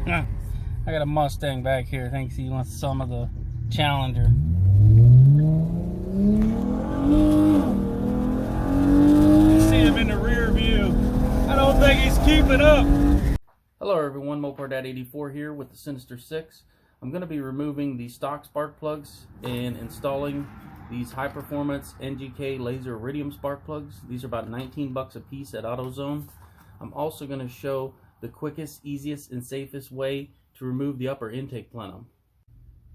I got a Mustang back here. Thinks he wants some of the Challenger. You see him in the rear view. I don't think he's keeping up. Hello everyone, Mopar.84 here with the Sinister 6. I'm going to be removing the stock spark plugs and installing these high performance NGK Laser Iridium spark plugs. These are about 19 bucks a piece at AutoZone. I'm also going to show the quickest, easiest, and safest way to remove the upper intake plenum.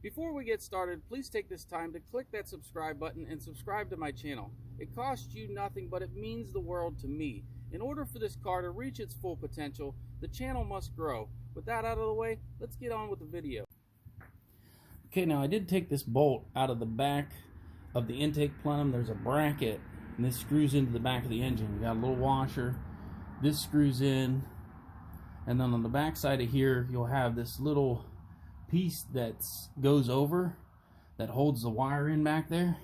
Before we get started, please take this time to click that subscribe button and subscribe to my channel. It costs you nothing, but it means the world to me. In order for this car to reach its full potential, the channel must grow. With that out of the way, let's get on with the video. Okay, now I did take this bolt out of the back of the intake plenum. There's a bracket, and this screws into the back of the engine. You got a little washer. This screws in, and then on the back side of here, you'll have this little piece that goes over that holds the wire in back there.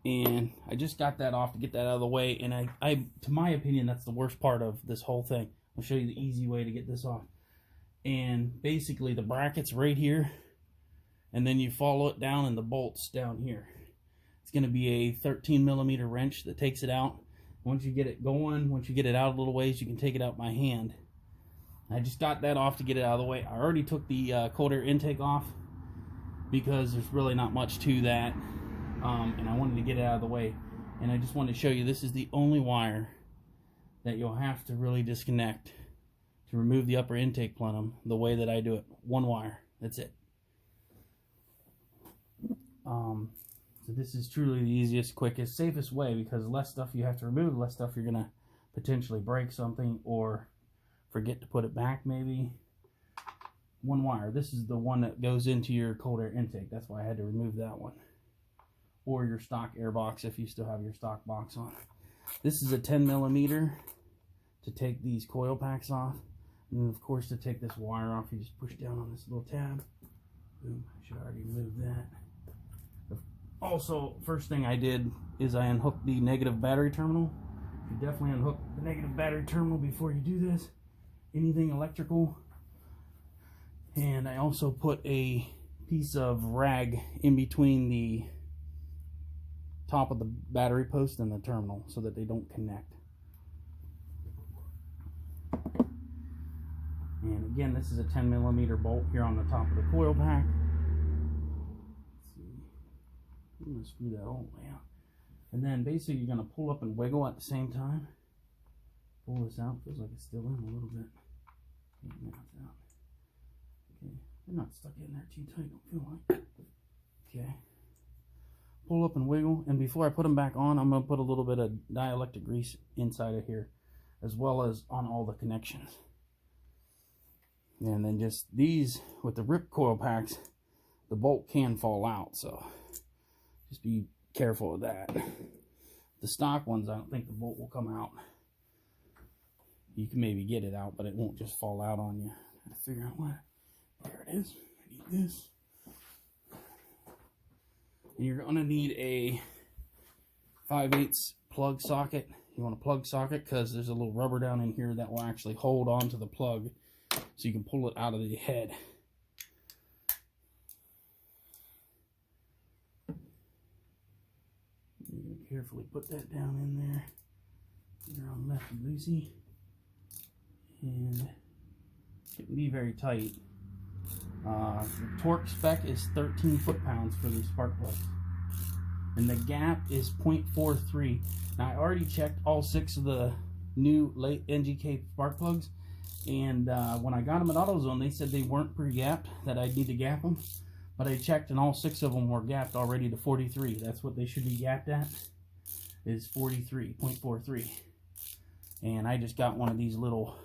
And I just got that off to get that out of the way, and I to my opinion, that's the worst part of this whole thing. I'll show you the easy way to get this off. And basically the bracket's right here, and then you follow it down and the bolt's down here. It's going to be a 13mm wrench that takes it out. Once you get it going, once you get it out a little ways, you can take it out by hand. I just got that off to get it out of the way. I already took the cold air intake off because there's really not much to that. And I wanted to get it out of the way, and I just wanted to show you this is the only wire that you'll have to really disconnect to remove the upper intake plenum the way that I do it. One wire, that's it. So this is truly the easiest, quickest, safest way, because the less stuff you have to remove, the less stuff you're gonna potentially break something or forget to put it back maybe. One wire. This is the one that goes into your cold air intake. That's why I had to remove that one. Or your stock air box if you still have your stock box on. This is a 10mm to take these coil packs off. And then of course to take this wire off, you just push down on this little tab. Boom, I should already move that. Also, first thing I did is I unhooked the negative battery terminal. You definitely unhook the negative battery terminal before you do this. Anything electrical. And I also put a piece of rag in between the top of the battery post and the terminal so that they don't connect. And again, this is a 10mm bolt here on the top of the coil pack. Let's see. I'm going to screw that all the way out. And then basically you're going to pull up and wiggle at the same time. Pull this out. Feels like it's still in a little bit. Now it's out. Okay. They're not stuck in there too tight, don't feel like. Okay. Pull up and wiggle, and before I put them back on, I'm going to put a little bit of dielectric grease inside of here, as well as on all the connections. And then just these, with the RIPP coil packs, the bolt can fall out, so just be careful of that. The stock ones, I don't think the bolt will come out. You can maybe get it out, but it won't just fall out on you. I gotta figure out what. There it is. I need this. And you're going to need a 5/8 plug socket. You want a plug socket because there's a little rubber down in here that will actually hold on to the plug so you can pull it out of the head. You're going to carefully put that down in there. You're on lefty loosey. And it can be very tight. The torque spec is 13 foot-pounds for these spark plugs, and the gap is 0.43. Now I already checked all 6 of the new late NGK spark plugs, and when I got them at AutoZone, they said they weren't pre-gapped, that I'd need to gap them, but I checked and all 6 of them were gapped already to 43. That's what they should be gapped at, is 43.43. And I just got one of these little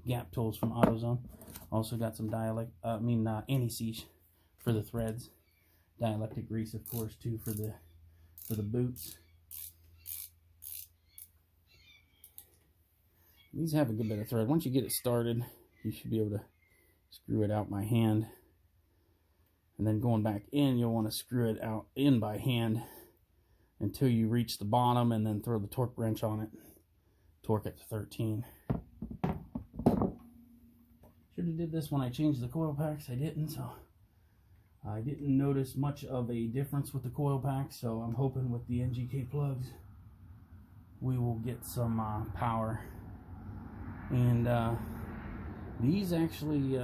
gap tools from AutoZone. Also got some anti-seize for the threads. Dielectric grease, of course, too, for the boots. These have a good bit of thread. Once you get it started, you should be able to screw it out by hand. And then going back in, you'll want to screw it out in by hand until you reach the bottom, and then throw the torque wrench on it. Torque it to 13. should have did this when I changed the coil packs. I didn't, so I didn't notice much of a difference with the coil packs. So I'm hoping with the NGK plugs we will get some power. And these actually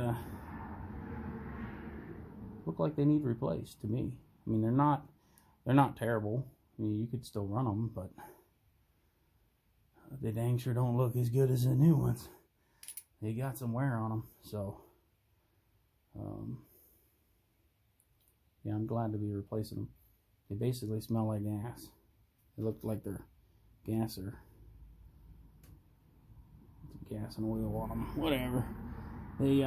look like they need replaced to me. I mean, they're not terrible. I mean, you could still run them, but they dang sure don't look as good as the new ones. They got some wear on them, so yeah, I'm glad to be replacing them. They basically smell like gas. They look like they're gas or gas and oil on them. Whatever. They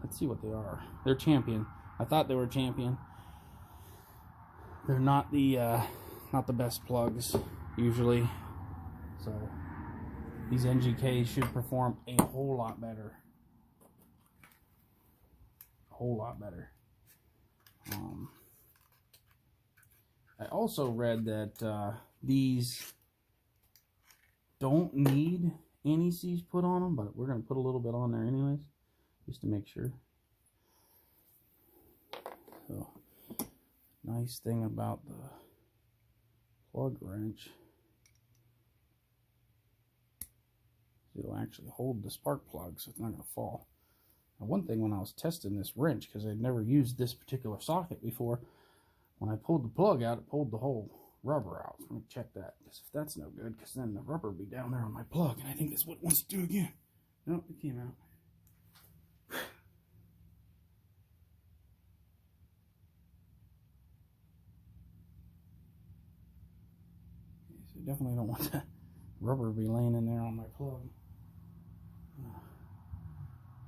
let's see what they are. They're Champion. I thought they were Champion. They're not the best plugs usually. So these NGKs should perform a whole lot better. A whole lot better. I also read that these don't need anti-seize put on them, but we're going to put a little bit on there anyways, just to make sure. So, nice thing about the plug wrench, it'll actually hold the spark plug, so it's not going to fall. Now, one thing when I was testing this wrench, because I'd never used this particular socket before, when I pulled the plug out, it pulled the whole rubber out. So I'm going to check that, because if that's no good, because then the rubber will be down there on my plug, and I think that's what it wants to do again. Nope, it came out. Okay, so definitely don't want that rubber to be laying in there on my plug. I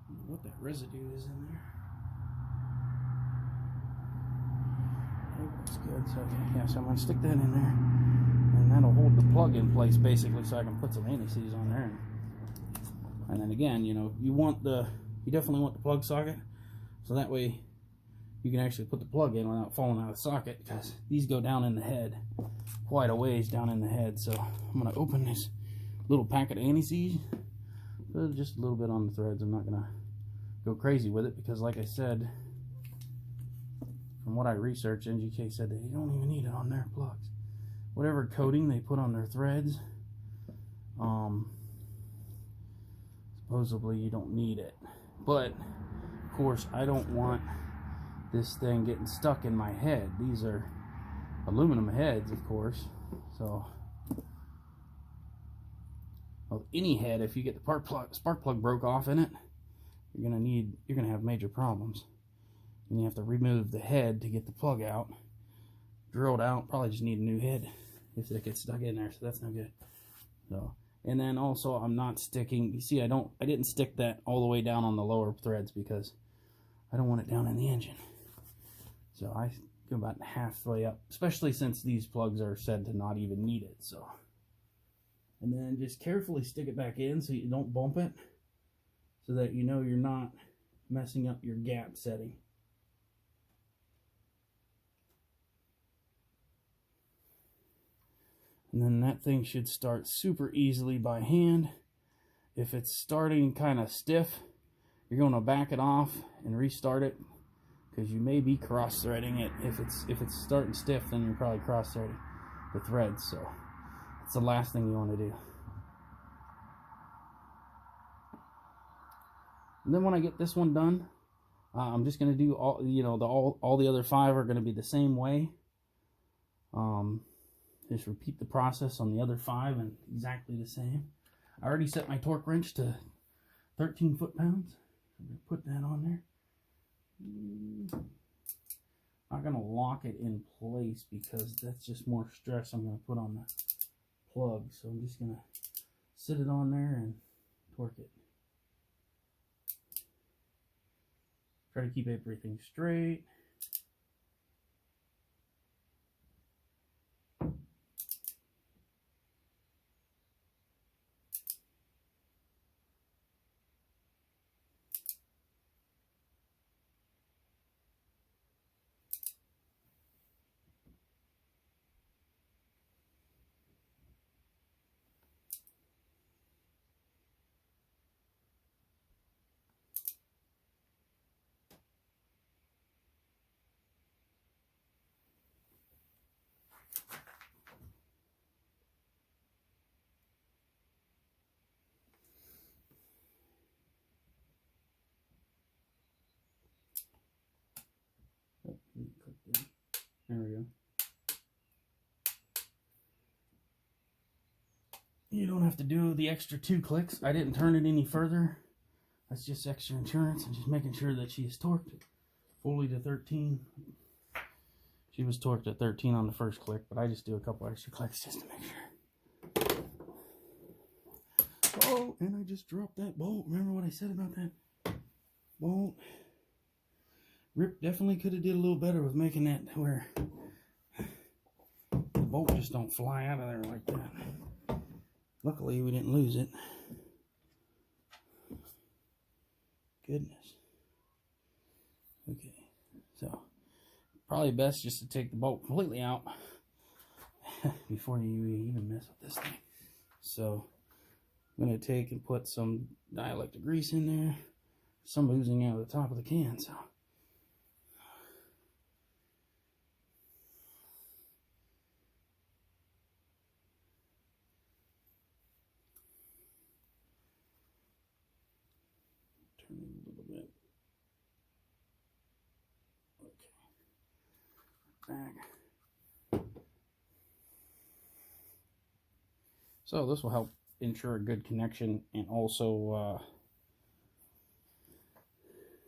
don't know what that residue is in there. That's good. So, yeah, so I'm going to stick that in there, and that'll hold the plug in place basically, so I can put some anti-seize on there. And then again, you know, you definitely want the plug socket, so that way you can actually put the plug in without falling out of the socket, because these go down in the head, quite a ways down in the head. So I'm going to open this little packet of anti-seize, put just a little bit on the threads. I'm not going to go crazy with it, because like I said, from what I researched, NGK said that you don't even need it on their plugs. Whatever coating they put on their threads, supposedly you don't need it. But, of course, I don't want this thing getting stuck in my head. These are aluminum heads, of course. So, well, any head, if you get the spark plug broke off in it, you're gonna have major problems. And you have to remove the head to get the plug out, drilled out. Probably just need a new head if it gets stuck in there, so that's no good. So, and then also I'm not sticking, you see, I didn't stick that all the way down on the lower threads, because I don't want it down in the engine. So I go about halfway up, especially since these plugs are said to not even need it. So, and then just carefully stick it back in so you don't bump it, so that you know you're not messing up your gap setting. And then that thing should start super easily by hand. If it's starting kind of stiff, you're going to back it off and restart it, because you may be cross-threading it. If it's starting stiff, then you're probably cross-threading the threads. So it's the last thing you want to do. And then when I get this one done, I'm just going to do all, you know, all the other 5 are going to be the same way. Just repeat the process on the other 5 and exactly the same. I already set my torque wrench to 13 foot-pounds. I'm going to put that on there. I'm not going to lock it in place, because that's just more stress I'm going to put on the plug. So I'm just going to sit it on there and torque it. Try to keep everything straight. There we go. You don't have to do the extra 2 clicks. I didn't turn it any further. That's just extra insurance and just making sure that she is torqued fully to 13. She was torqued at 13 on the first click, but I just do a couple extra clicks just to make sure. Oh, and I just dropped that bolt. Remember what I said about that bolt? RIPP definitely could have did a little better with making that where the bolt just don't fly out of there like that. Luckily, we didn't lose it. Goodness. Okay, so probably best just to take the bolt completely out before you even mess with this thing. So I'm going to take and put some dielectric grease in there. Some oozing out of the top of the can, so. Turn it a little bit. Okay. Back. So this will help ensure a good connection and also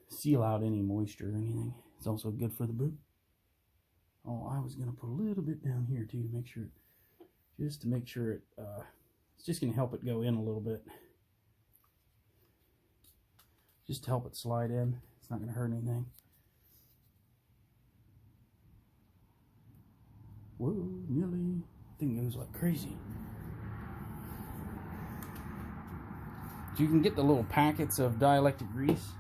seal out any moisture or anything. It's also good for the boot. Oh, I was going to put a little bit down here too to make sure, just to make sure it, it's just going to help it go in a little bit. Just to help it slide in. It's not going to hurt anything. Whoa, nearly. Thing goes like crazy. You can get the little packets of dielectric grease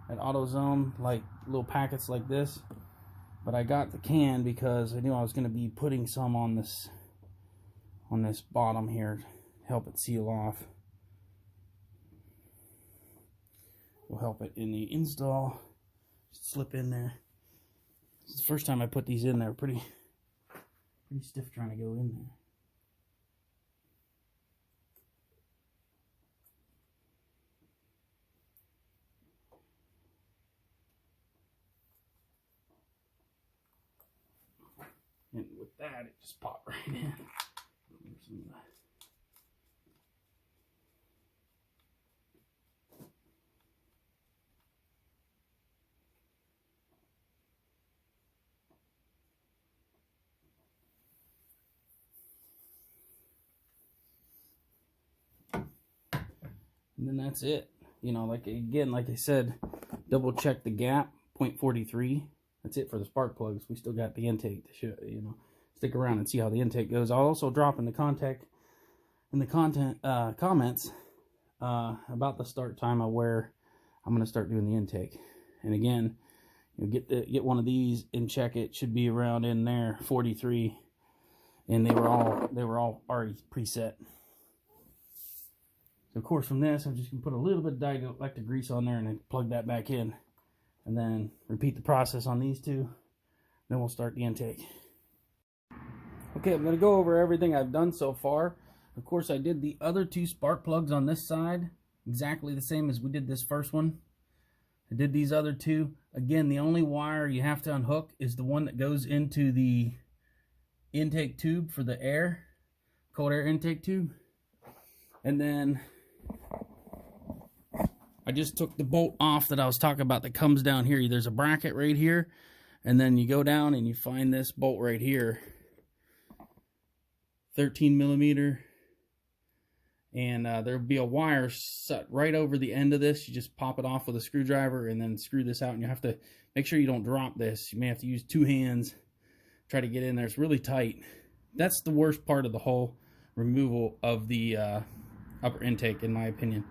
at AutoZone, like little packets like this. But I got the can because I knew I was going to be putting some on this bottom here to help it seal off. Will help it in the install. Just slip in there. It's the first time I put these in there. Pretty stiff trying to go in there. And with that, it just popped right in. And then that's it. You know, like again, like I said, double check the gap, 0.43. That's it for the spark plugs. We still got the intake to show, you know, stick around and see how the intake goes. I'll also drop in the comments about the start time of where I'm going to start doing the intake. And again, you know, get one of these and check it. Should be around in there 43, and they were all already preset. So of course, from this, I'm just going to put a little bit of dielectric grease on there and then plug that back in. And then repeat the process on these two. Then we'll start the intake. Okay, I'm going to go over everything I've done so far. Of course, I did the other 2 spark plugs on this side. Exactly the same as we did this first one. I did these other 2. Again, the only wire you have to unhook is the one that goes into the intake tube for the air. Cold air intake tube. And then I just took the bolt off that I was talking about that comes down here. There's a bracket right here, and then you go down and you find this bolt right here, 13 millimeter, and there'll be a wire set right over the end of this. You just pop it off with a screwdriver and then screw this out, and you have to make sure you don't drop this. You may have to use 2 hands, try to get in there. It's really tight. That's the worst part of the whole removal of the upper intake, in my opinion.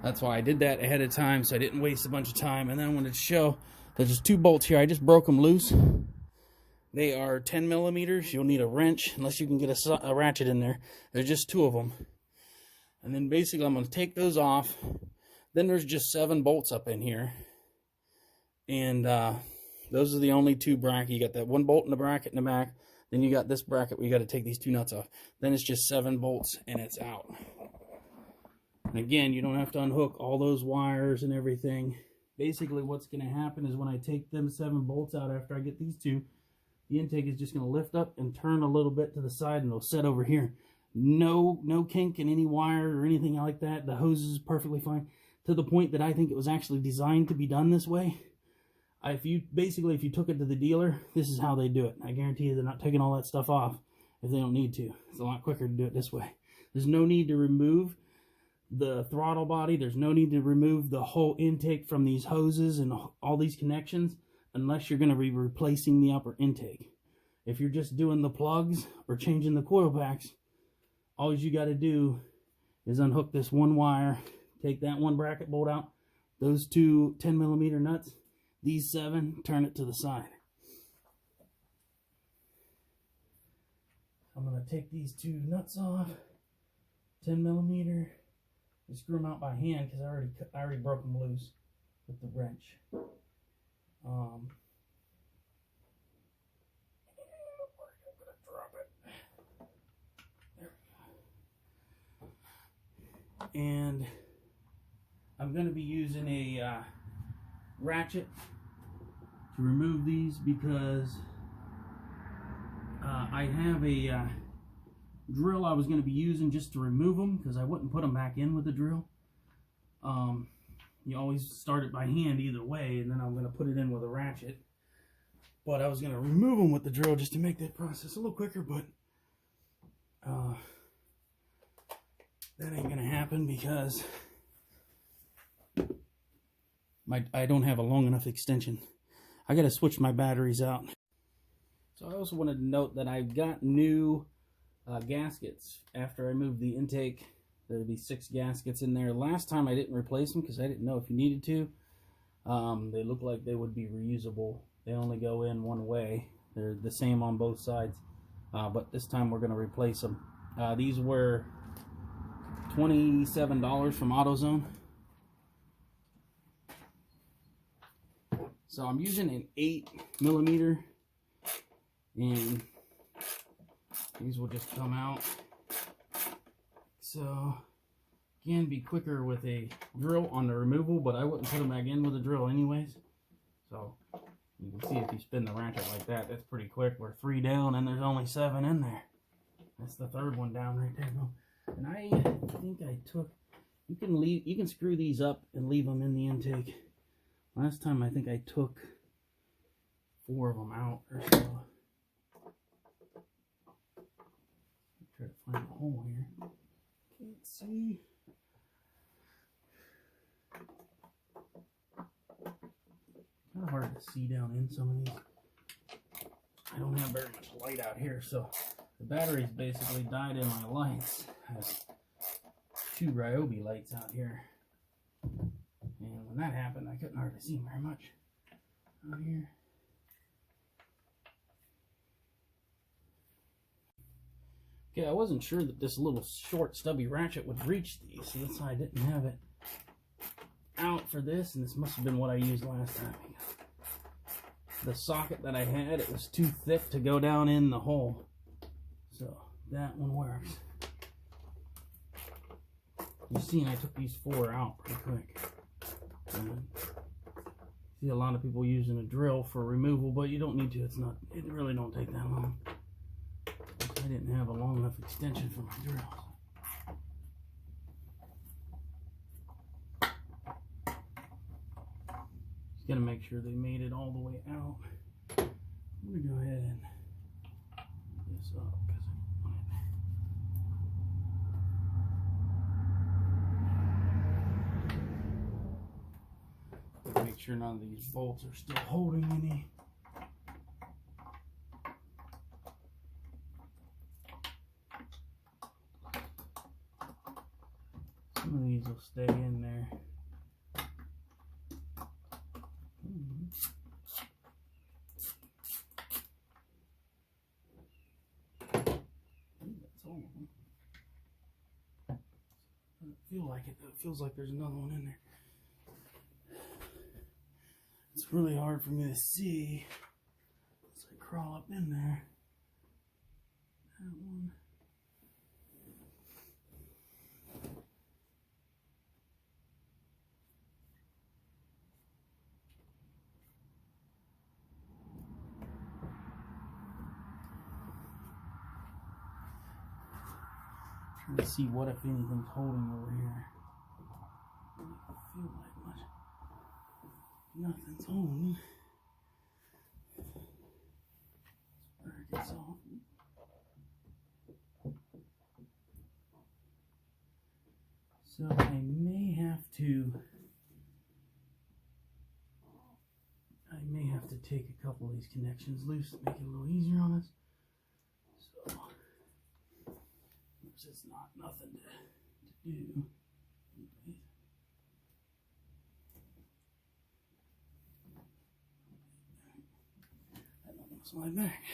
That's why I did that ahead of time, so I didn't waste a bunch of time. And then I wanted to show there's just 2 bolts here. I just broke them loose. They are 10 millimeters. You'll need a wrench unless you can get a ratchet in there. There's just 2 of them. And then basically I'm going to take those off. Then there's just 7 bolts up in here. And Those are the only two brackets. You got that one bolt in the bracket in the back. Then you got this bracket where you got to take these two nuts off. Then it's just 7 bolts and it's out. And again, you don't have to unhook all those wires and everything. Basically what's going to happen is when I take them 7 bolts out after I get these two, the intake is just going to lift up and turn a little bit to the side and it'll set over here. No kink in any wire or anything like that. The hose is perfectly fine, to the point that I think it was actually designed to be done this way. If you took it to the dealer, this is how they do it. I guarantee you they're not taking all that stuff off if they don't need to. It's a lot quicker to do it this way. There's no need to remove the throttle body. There's no need to remove the whole intake from these hoses and all these connections unless you're going to be replacing the upper intake. If you're just doing the plugs or changing the coil packs, all you got to do is unhook this one wire, take that one bracket bolt out, those two 10mm nuts, these 7, turn it to the side. I'm going to take these 2 nuts off, 10mm, and screw them out by hand because I already broke them loose with the wrench. And I'm going to be using a ratchet to remove these because I have a drill I was going to be using just to remove them because I wouldn't put them back in with the drill. You always start it by hand either way, and then I'm going to put it in with a ratchet. But I was going to remove them with the drill just to make that process a little quicker, but that ain't going to happen because I don't have a long enough extension. I got to switch my batteries out. So I also wanted to note that I've got new gaskets after I moved the intake. There'll be 6 gaskets in there. Last time I didn't replace them because I didn't know if you needed to. They look like they would be reusable. They only go in one way. They're the same on both sides. But this time we're going to replace them. These were $27 from AutoZone. So I'm using an 8mm, and these will just come out. So again, be quicker with a drill on the removal, but I wouldn't put them back in with a drill anyways. So you can see if you spin the ratchet like that, that's pretty quick. We're 3 down and there's only 7 in there. That's the 3rd one down right there. And I think I took, you can screw these up and leave them in the intake. Last time I think I took 4 of them out or so. Try to find a hole here. Can't see. Kind of hard to see down in some of these. I don't have very much light out here, so the batteries basically died in my lights. I have 2 Ryobi lights out here. And when that happened, I couldn't hardly see very much out here. Okay, I wasn't sure that this little short stubby ratchet would reach these, so that's why I didn't have it out for this, and this must have been what I used last time. The socket that I had, it was too thick to go down in the hole. So that one works. You see, I took these 4 out pretty quick. See a lot of people using a drill for removal, but you don't need to. It really don't take that long. I didn't have a long enough extension for my drill. Just gotta make sure they made it all the way out. I'm gonna go ahead and put this up because I want it. Make sure none of these bolts are still holding any. Some of these will stay in there. That's all of them. Doesn't feel like it, though. It feels like there's another one in there. It's really hard for me to see as I crawl up in there. That one. Trying to see what, if anything's holding over here. Doesn't feel like much. Nothing's holding. Bracket's off. So I may have to take a couple of these connections loose to make it a little easier on us. So it's not nothing to do. I don't want to slide back.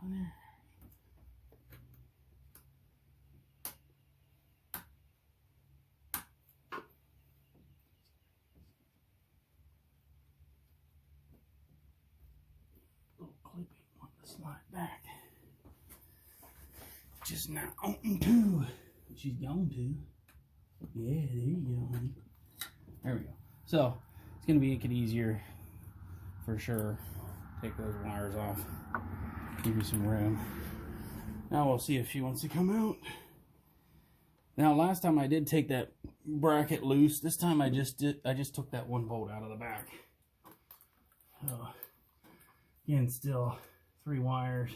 There. Little clippy want to slide back. Just not on to. She's going to. Yeah, there you go, honey. There we go. So it's gonna make it easier for sure. Take those wires off. Give you some room. Now we'll see if she wants to come out. Now last time I did take that bracket loose. This time I just took that one bolt out of the back. So again, still 3 wires.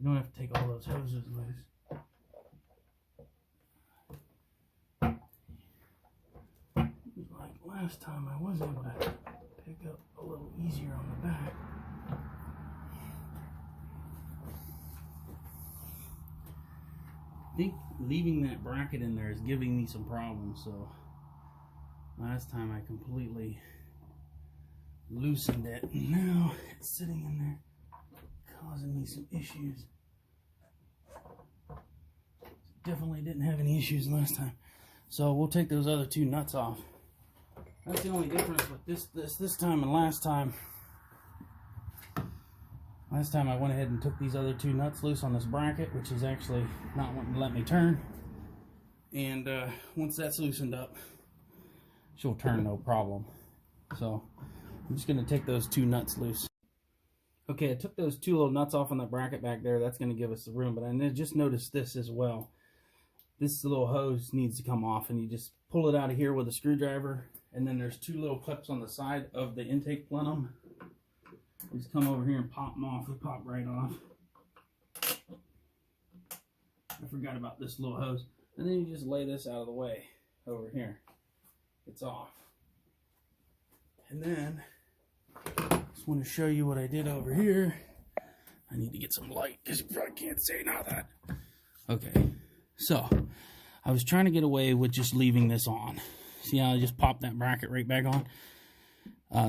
You don't have to take all those hoses loose. Like last time, I was able to pick up a little easier on the back. I think leaving that bracket in there is giving me some problems, so last time I completely loosened it, and now it's sitting in there causing me some issues. Definitely didn't have any issues last time, so we'll take those other 2 nuts off. That's the only difference with this time and last time. Last time I went ahead and took these other 2 nuts loose on this bracket, which is actually not wanting to let me turn. And once that's loosened up, she'll turn no problem. So I'm just going to take those 2 nuts loose. Okay, I took those 2 little nuts off on that bracket back there. That's going to give us the room. But I just noticed this as well. This little hose needs to come off, and you just pull it out of here with a screwdriver. And then there's 2 little clips on the side of the intake plenum. Just come over here and pop them off. They pop right off. I forgot about this little hose. And then you just lay this out of the way over here. It's off. And then just want to show you what I did over here. I need to get some light because you probably can't see now that. Okay, so I was trying to get away with just leaving this on. See how I just popped that bracket right back on?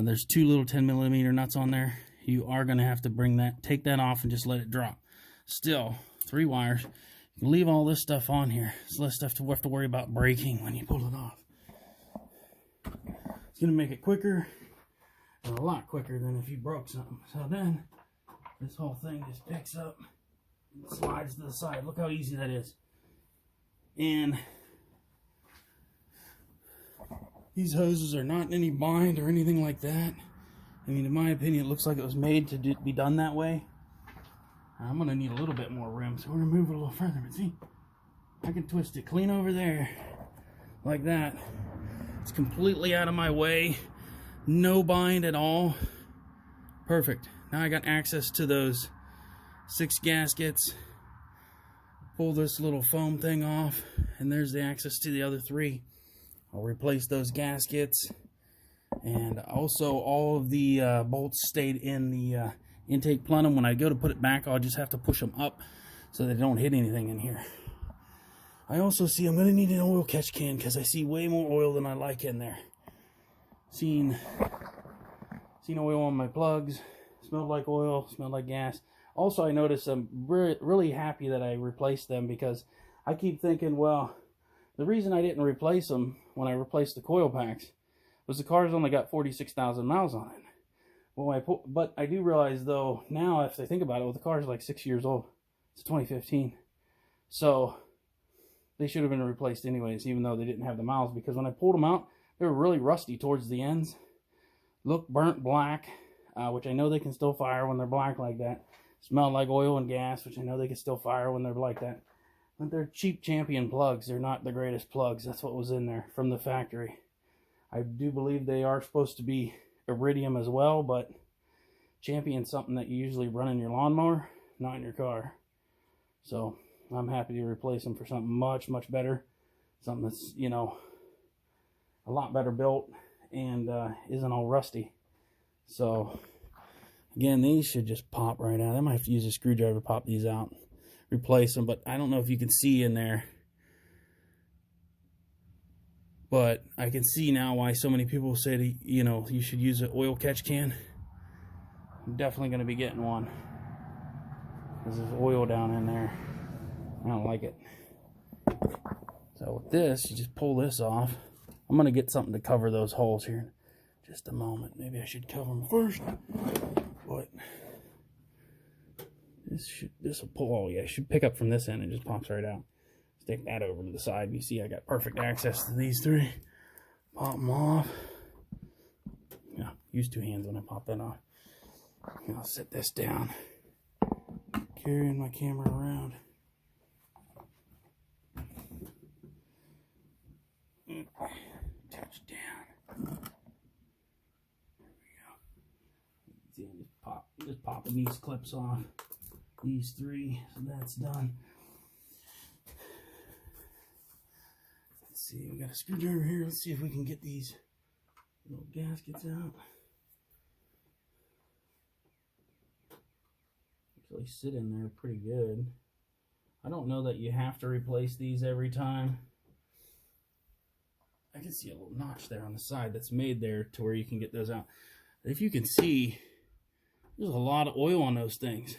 There's 2 little 10mm nuts on there. You are going to have to take that off and just let it drop. Still, 3 wires. You can leave all this stuff on here. It's less stuff to have to worry about breaking when you pull it off. It's going to make it quicker, and a lot quicker than if you broke something. So then, this whole thing just picks up and slides to the side. Look how easy that is. And these hoses are not in any bind or anything like that. I mean, in my opinion, it looks like it was made to be done that way. I'm going to need a little bit more room, so we're going to move it a little further. But see, I can twist it clean over there, like that. It's completely out of my way. No bind at all. Perfect. Now I got access to those 6 gaskets. Pull this little foam thing off, and there's the access to the other 3. I'll replace those gaskets, and also all of the bolts stayed in the intake plenum. When I go to put it back, I'll just have to push them up so they don't hit anything in here. I also see I'm going to need an oil catch can because I see way more oil than I like in there. Seen oil on my plugs. Smelled like oil, smelled like gas. Also, I noticed I'm really happy that I replaced them, because I keep thinking, well, the reason I didn't replace them when I replaced the coil packs was the car's only got 46,000 miles on it. Well, but I do realize, though, now if I think about it, well, the car's like 6 years old. It's 2015. So they should have been replaced anyways, even though they didn't have the miles, because when I pulled them out, they were really rusty towards the ends. Looked burnt black, which I know they can still fire when they're black like that. Smelled like oil and gas, which I know they can still fire when they're like that. But they're cheap Champion plugs. They're not the greatest plugs. That's what was in there from the factory. I do believe they are supposed to be iridium as well, but Champion's something that you usually run in your lawnmower, not in your car. So I'm happy to replace them for something much, much better. Something that's, you know, a lot better built and isn't all rusty. So again, these should just pop right out. I might have to use a screwdriver to pop these out, replace them, but I don't know if you can see in there. But I can see now why so many people say to, you know, you should use an oil catch can. I'm definitely going to be getting one, because there's oil down in there. I don't like it. So with this, you just pull this off. I'm going to get something to cover those holes here in just a moment. Maybe I should cover them first. But this will pull. Oh yeah, it should pick up from this end and just pops right out. Stick that over to the side. You see I got perfect access to these three. Pop them off. Yeah, use two hands when I pop that off. I'll set this down. Carrying my camera around. Touch down. There we go. See, I'm just popping these clips off. These three, so that's done. Let's see, we got a screwdriver here. Let's see if we can get these little gaskets out. Actually sit in there pretty good. I don't know that you have to replace these every time. I can see a little notch there on the side that's made there to where you can get those out. If you can see, there's a lot of oil on those things.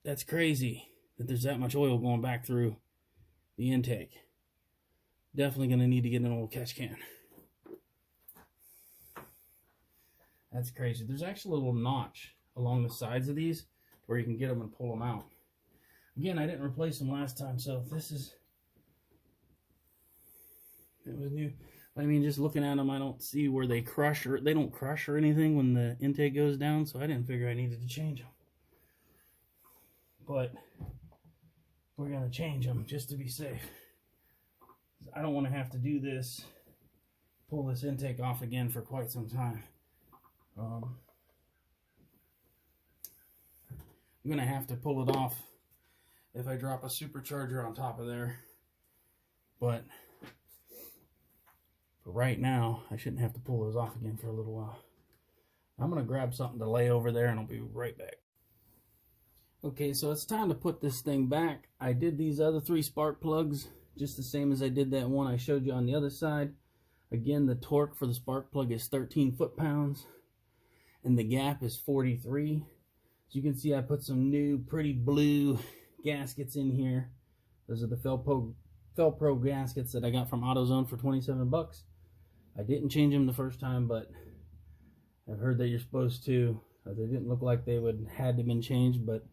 That's crazy that there's that much oil going back through the intake. Definitely going to need to get an old catch can. That's crazy. There's actually a little notch along the sides of these where you can get them and pull them out. Again, I didn't replace them last time, so this is... It was new. I mean, just looking at them, I don't see where they crush, or they don't crush or anything when the intake goes down, so I didn't figure I needed to change them. But we're going to change them just to be safe. I don't want to have to do this, pull this intake off again for quite some time. I'm going to have to pull it off if I drop a supercharger on top of there. But for right now, I shouldn't have to pull those off again for a little while. I'm going to grab something to lay over there and I'll be right back. Okay, so it's time to put this thing back. I did these other three spark plugs just the same as I did that one I showed you on the other side. Again, the torque for the spark plug is 13 foot-pounds and the gap is 43. As you can see, I put some new pretty blue gaskets in here. Those are the Felpro gaskets that I got from AutoZone for 27 bucks. I didn't change them the first time, but I've heard that you're supposed to. They didn't look like they had to been changed, but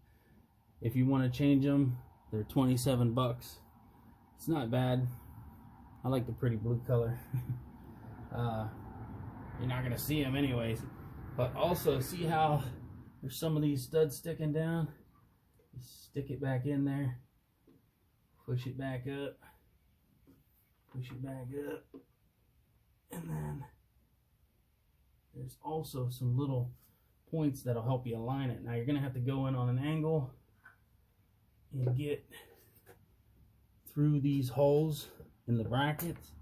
if you want to change them, they're 27 bucks. It's not bad. I like the pretty blue color. You're not going to see them anyways. But also, see how there's some of these studs sticking down? Just stick it back in there. Push it back up. Push it back up. And then there's also some little points that'll help you align it. Now you're going to have to go in on an angle and get through these holes in the brackets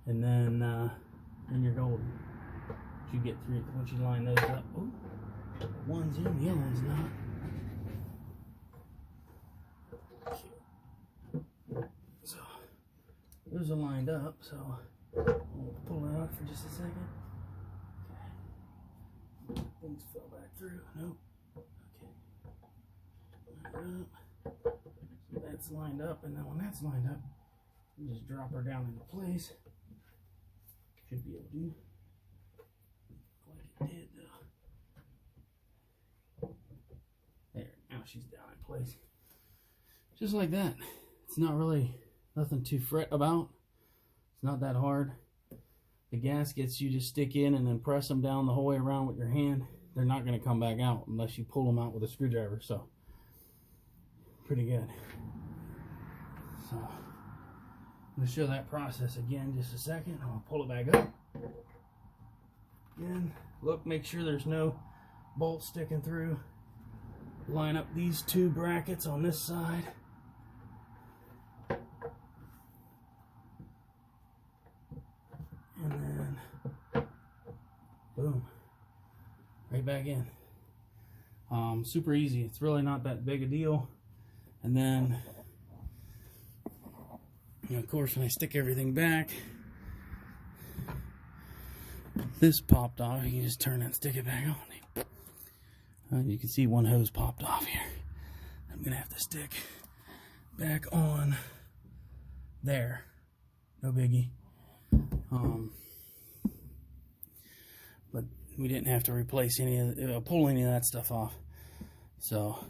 and then you're golden. You get through once you line those up. Ooh, one's in, the other one's not. So those are lined up, so we'll pull it out for just a second. Okay. Things fell back through. Nope. Okay. Line up. So that's lined up, and then when that's lined up, you just drop her down into place. Should be able to. Like it did though. There, now she's down in place. Just like that. It's not really nothing to fret about. It's not that hard. The gaskets you just stick in and then press them down the whole way around with your hand. They're not going to come back out unless you pull them out with a screwdriver. So, pretty good. So, I'm going to show that process again just a second. I'm going to pull it back up. Again, look, make sure there's no bolts sticking through. Line up these two brackets on this side. And then, boom, right back in. Super easy. It's really not that big a deal. And then, of course, when I stick everything back, this popped off. You can just turn it and stick it back on. You can see one hose popped off here. I'm gonna have to stick back on there. No biggie. But we didn't have to replace any of pull any of that stuff off, so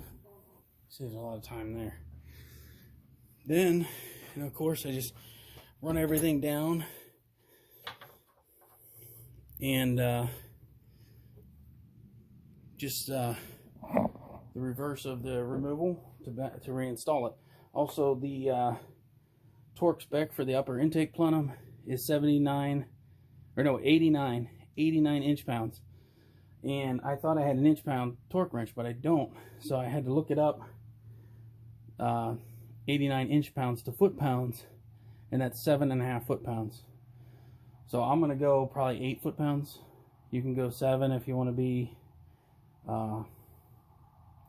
saves a lot of time there. Then, of course, I just run everything down and just the reverse of the removal to reinstall it. Also, the torque spec for the upper intake plenum is 89 inch-pounds, and I thought I had an inch-pound torque wrench, but I don't, so I had to look it up. 89 inch-pounds to foot-pounds, and that's 7.5 foot-pounds. So I'm gonna go probably 8 foot-pounds. You can go 7 if you want to be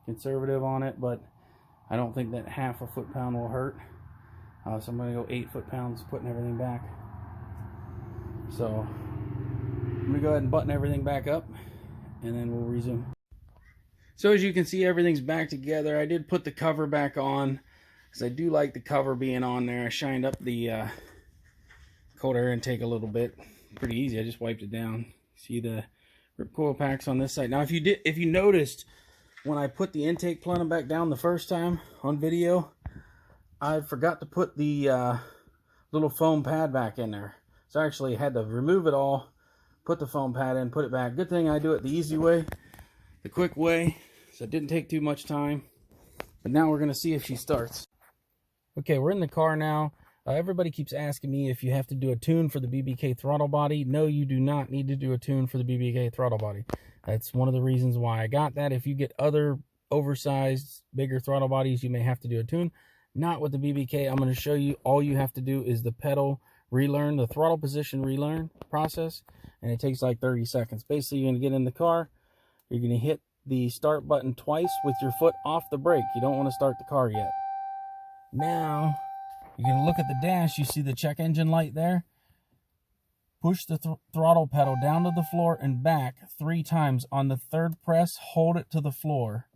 conservative on it, but I don't think that half a foot-pound will hurt. So I'm gonna go 8 foot-pounds, putting everything back. So I'm gonna go ahead and button everything back up, and then we'll resume. So as you can see, everything's back together. I did put the cover back on because I do like the cover being on there. I shined up the cold air intake a little bit. Pretty easy. I just wiped it down. See the RIPP coil packs on this side. Now, if you noticed when I put the intake plenum back down the first time on video, I forgot to put the little foam pad back in there. So I actually had to remove it all, put the foam pad in, put it back. Good thing I do it the easy way, the quick way, so it didn't take too much time. But now we're going to see if she starts. Okay, we're in the car now. Everybody keeps asking me if you have to do a tune for the BBK throttle body. No, you do not need to do a tune for the BBK throttle body. That's one of the reasons why I got that. If you get other oversized, bigger throttle bodies, you may have to do a tune. Not with the BBK. I'm going to show you. All you have to do is the pedal relearn, the throttle position relearn process, and it takes like 30 seconds. Basically, you're going to get in the car. You're going to hit the start button twice with your foot off the brake. You don't want to start the car yet. Now, you're going to look at the dash. You see the check engine light there? Push the throttle pedal down to the floor and back 3 times. On the 3rd press, hold it to the floor.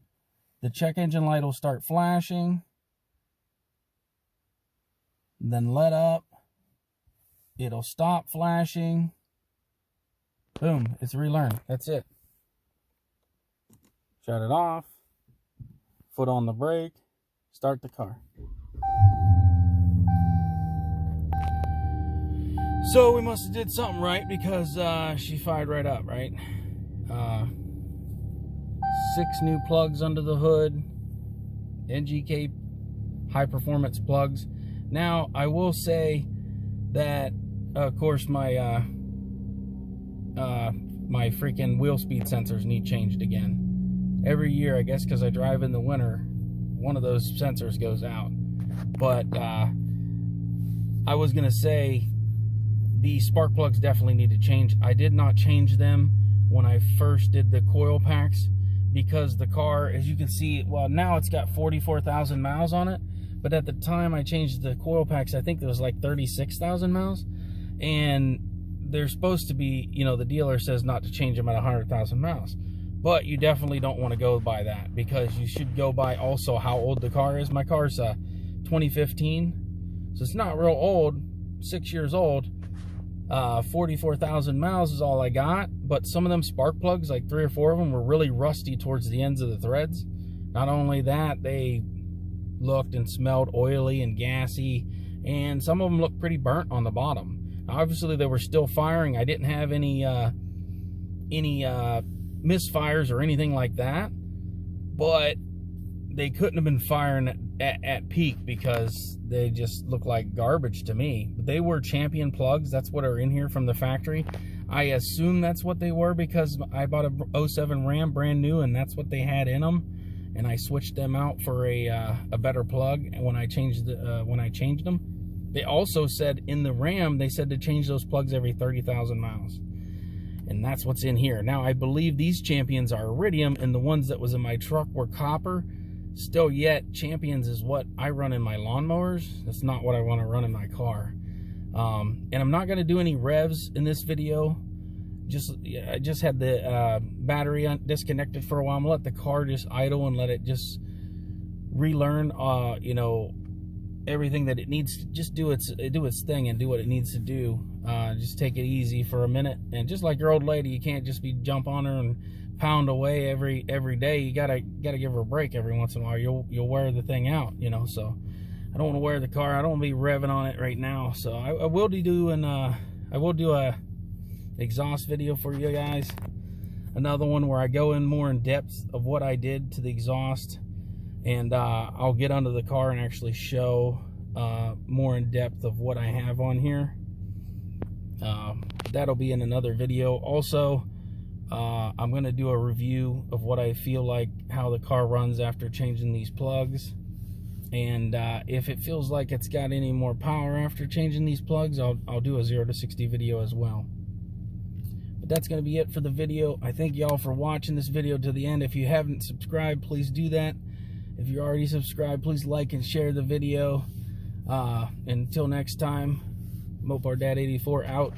The check engine light will start flashing. Then let up. It'll stop flashing. Boom, it's relearned. That's it. Shut it off. Foot on the brake. Start the car. So we must have did something right because she fired right up, right? 6 new plugs under the hood. NGK high performance plugs. Now I will say that of course my my freaking wheel speed sensors need changed again. Every year, I guess because I drive in the winter, one of those sensors goes out. But I was gonna say the spark plugs definitely need to change. I did not change them when I first did the coil packs because the car, as you can see, well, now it's got 44,000 miles on it, but at the time I changed the coil packs, I think it was like 36,000 miles, and they're supposed to be, you know, the dealer says not to change them at 100,000 miles, but you definitely don't want to go by that, because you should go by also how old the car is. My car's 2015, so it's not real old, 6 years old. 44,000 miles is all I got, but some of them spark plugs, like 3 or 4 of them, were really rusty towards the ends of the threads. Not only that, they looked and smelled oily and gassy, and some of them looked pretty burnt on the bottom. Now, obviously they were still firing. I didn't have any misfires or anything like that, but they couldn't have been firing at peak because they just look like garbage to me. But they were Champion plugs. That's what are in here from the factory. I assume that's what they were because I bought a 07 Ram brand new, and that's what they had in them, and I switched them out for a better plug when I changed them. They also said in the Ram, they said to change those plugs every 30,000 miles. And that's what's in here. Now, I believe these Champions are iridium, and the ones that was in my truck were copper. Still yet, Champions is what I run in my lawnmowers. That's not what I want to run in my car. And I'm not going to do any revs in this video. I just had the battery disconnected for a while. I'm going to let the car just idle and let it just relearn, you know, everything that it needs to just do its thing and do what it needs to do. Just take it easy for a minute, and just like your old lady, you can't just be jump on her and pound away every day. You gotta give her a break every once in a while. You'll wear the thing out, you know. So I don't want to wear the car. I don't want to be revving on it right now. So I will do a exhaust video for you guys, another one where I go in more in depth of what I did to the exhaust, and I'll get under the car and actually show more in depth of what I have on here. That'll be in another video. Also, I'm going to do a review of what I feel like, how the car runs after changing these plugs, and if it feels like it's got any more power after changing these plugs, I'll do a 0 to 60 video as well. But that's going to be it for the video. I thank y'all for watching this video to the end. If you haven't subscribed, please do that. If you're already subscribed, please like and share the video. Until next time, Mopar Dad 84 out.